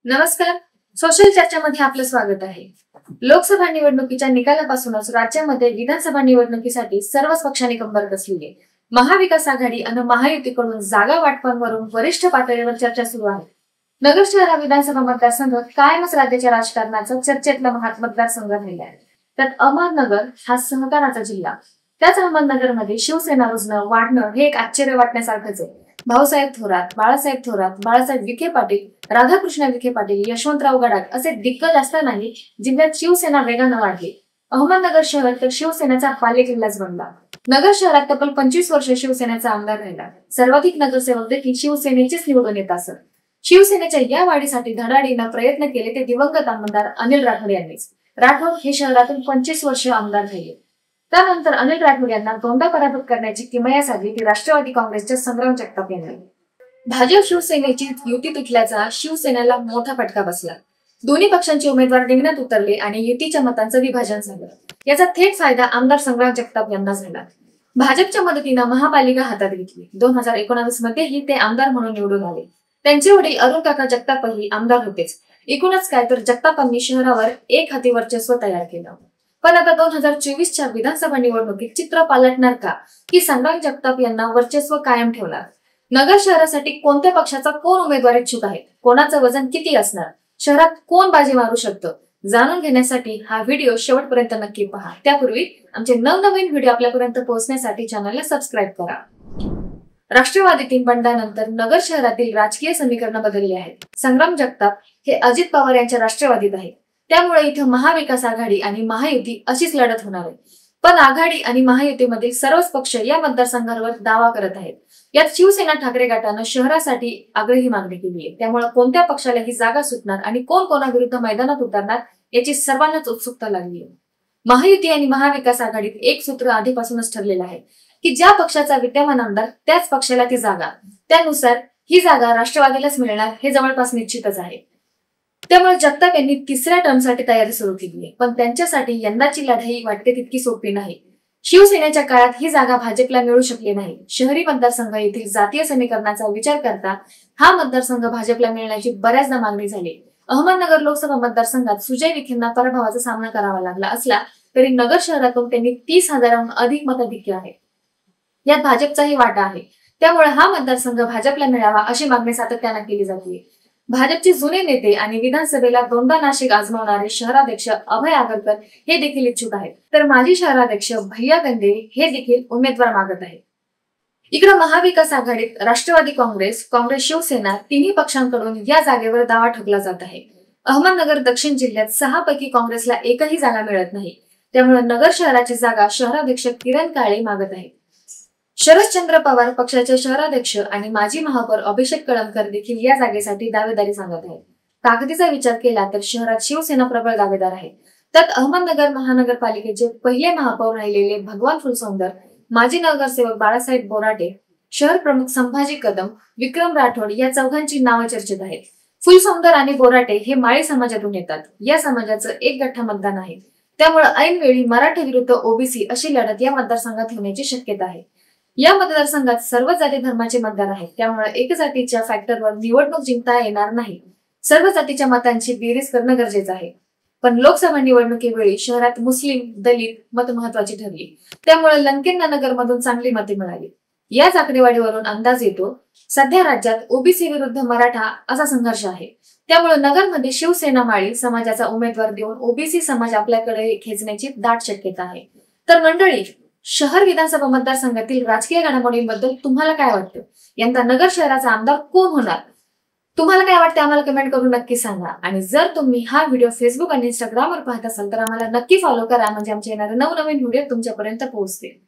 नमस्कार. सोशल चर्चामध्ये आपलं स्वागत आहे. लोकसभा निवडणुकीच्या निकालापासूनच राज्यामध्ये विधानसभा निवडणुकीसाठी सर्वच पक्षांनी कंबर कसली आहे. महाविकास आघाडी आणि महायुतीकडून जागा वाटपांवरून वरिष्ठ पातळीवर चर्चा सुरू आहे. नगर शहर विधानसभा मतदारसंघ कायमच राज्याच्या राजकारणाचा चर्चेतला मतदारसंघ राहिला आहे. त्यात अहमदनगर हा सहकाराचा जिल्हा. त्याच अहमदनगरमध्ये शिवसेना रुजणं वाढणं हे एक आश्चर्य वाटण्यासारखंच आहे. भाऊसाहेब थोरात, बाळासाहेब थोरात, बाळासाहेब विखे पाटील, राधाकृष्ण विखे पाटील, यशवंतराव गडाख असे दिग्गज असतानाही जिल्ह्यात शिवसेना वेगानं वाढली. अहमदनगर शहर तर शिवसेनेचा बालेकिल्लाच बनला. नगर शहरात तब्बल 25 वर्ष शिवसेनेचा आमदार राहिला. सर्वाधिक नगरसेवक देखील शिवसेनेचेच निवडून येत असत. शिवसेनेच्या या वाढीसाठी धडाडीनं प्रयत्न केले ते दिवंगत आमदार अनिल राठोड यांनीच. राठोड हे शहरातून 25 वर्ष आमदार राहिले. त्यानंतर अनिल राठोड यांना दोनदा पराभूत करण्याची किमया साधली ती राष्ट्रवादी काँग्रेसच्या संग्राम जगताप यांनी. भाजप शिवसेनेची युती तुटल्याचा शिवसेनेला मोठा फटका बसला. दोन्ही पक्षांचे उमेदवार रिंगणात उतरले आणि युतीच्या मतांचं विभाजन झालं. याचा थेट फायदा आमदार संग्राम जगताप यांना झाला. भाजपच्या मदतीनं महापालिका हातात घेतली. 2019 मध्येही ते आमदार म्हणून निवडून आले. त्यांचे वडील अरुण काका जगतापही आमदार होतेच. एकूणच काय तर जगतापांनी शहरावर एक हाती वर्चस्व तयार केलं. पण आता 2024च्या विधानसभा निवडणुकीत चित्र पालटणार का, की संग्राम जगताप यांना वर्चस्व कायम ठेवणार? नगर शहरासाठी कोणत्या पक्षाचा कोण उमेदवार इच्छुक आहे, कोणाचं वजन किती असणार, शहरात कोण बाजी मारू शकतं, जाणून घेण्यासाठी हा व्हिडिओ शेवटपर्यंत नक्की पहा. त्यापूर्वी आमचे नवनवीन व्हिडिओ आपल्यापर्यंत पोहोचण्यासाठी चॅनलला सबस्क्राईब करा. राष्ट्रवादीतील बंडानंतर नगर शहरातील राजकीय समीकरण बदलले आहेत. संग्राम जगताप हे अजित पवार यांच्या राष्ट्रवादीत आहेत. त्यामुळे इथं महाविकास आघाडी आणि महायुती अशीच लढत होणार आहे. पण आघाडी आणि महायुतीमधील सर्वच पक्ष या मतदारसंघावर दावा करत आहेत. यात शिवसेना ठाकरे गटानं शहरासाठी आग्रही मागणी केली आहे. त्यामुळे कोणत्या पक्षाला ही जागा सुटणार आणि कोण कोणाविरुद्ध मैदानात उतरणार याची सर्वांनाच उत्सुकता लागली आहे. महायुती आणि महाविकास आघाडीत एक सूत्र आधीपासूनच ठरलेलं आहे की ज्या पक्षाचा विद्यमान आमदार त्याच पक्षाला ती जागा. त्यानुसार ही जागा राष्ट्रवादीलाच मिळणार हे जवळपास निश्चितच आहे. त्यामुळे जगताप यांनी तिसऱ्या टर्मसाठी तयारी सुरू केली आहे. पण त्यांच्यासाठी यंदाची लढाई वाटते तितकी सोपी नाही. शिवसेनेच्या काळात ही जागा भाजपला मिळू शकली नाही. शहरी मतदारसंघ येथील जातीय समीकरणाचा विचार करता हा मतदारसंघ भाजपला मिळण्याची बऱ्याचदा मागणी झाली. अहमदनगर लोकसभा मतदारसंघात सुजय विखेंना पराभवाचा सामना करावा लागला असला तरी नगर शहरातून त्यांनी 30,000हून अधिक मताधिक्य आहे. यात भाजपचाही वाटा आहे. त्यामुळे हा मतदारसंघ भाजपला मिळावा अशी मागणी सातत्यानं केली जाते. भाजपचे जुने नेते आणि विधानसभेला दोनदा नाशिक आजमावणारे शहराध्यक्ष अभय आगरकर हे देखील इच्छुक आहेत. तर माजी शहराध्यक्ष भैया गंदे हे देखील उमेदवार मागत आहेत. इकडे महाविकास आघाडीत राष्ट्रवादी काँग्रेस, शिवसेना तिन्ही पक्षांकडून या जागेवर दावा ठोकला जात आहे. अहमदनगर दक्षिण जिल्ह्यात 6 पैकी काँग्रेसला एकही जागा मिळत नाही. त्यामुळे नगर शहराची जागा शहराध्यक्ष किरण काळे मागत आहेत. शरदचंद्र पवार पक्षाचे शहराध्यक्ष आणि माजी महापौर अभिषेक कळमकर देखील या जागेसाठी दावेदारी सांगत आहेत. ताकदीचा विचार केला तर शहरात शिवसेना प्रबळ दावेदार आहे. त्यात अहमदनगर महानगरपालिकेचे पहिले महापौर राहिलेले भगवान फुलसौंदर, माजी नगरसेवक बाळासाहेब बोराटे, शहर प्रमुख संभाजी कदम, विक्रम राठोड या चौघांची नावं चर्चेत आहेत. फुलसौंदर आणि बोराटे हे माळी समाजातून येतात. या समाजाचं एक गठ्ठा मतदान आहे. त्यामुळे ऐनवेळी मराठा विरुद्ध ओबीसी अशी लढत या मतदारसंघात होण्याची शक्यता आहे. या मतदारसंघात सर्व जाती धर्माचे मतदार आहेत. त्यामुळे एक जातीच्या फॅक्टरवर निवडणूक जिंकता येणार नाही. सर्व जातीच्या मतांची बेरीज करणं गरजेचं आहे. पण लोकसभा निवडणुकीवेळी शहरात मुस्लिम, दलित मत महत्वाची ठरली. त्यामुळे लंकेंना नगर मधून चांगली मते मिळाली. याच आकडेवारीवरून अंदाज येतो सध्या राज्यात ओबीसी विरुद्ध मराठा असा संघर्ष आहे. त्यामुळे नगरमध्ये शिवसेना माळी समाजाचा उमेदवार देऊन ओबीसी समाज आपल्याकडे खेचण्याची दाट शक्यता आहे. तर मंडळी, शहर विधानसभा मतदारसंघातील राजकीय घडामोडींबद्दल तुम्हाला काय वाटतं? यंदा नगर शहराचा आमदार कोण होणार? तुम्हाला काय वाटतं आम्हाला कमेंट करून नक्की सांगा. आणि जर तुम्ही हा व्हिडिओ फेसबुक आणि इंस्टाग्रामवर पाहत असाल तर आम्हाला नक्की फॉलो करा, म्हणजे आमचे येणारे नवनवीन व्हिडिओ तुमच्यापर्यंत पोहोचतील.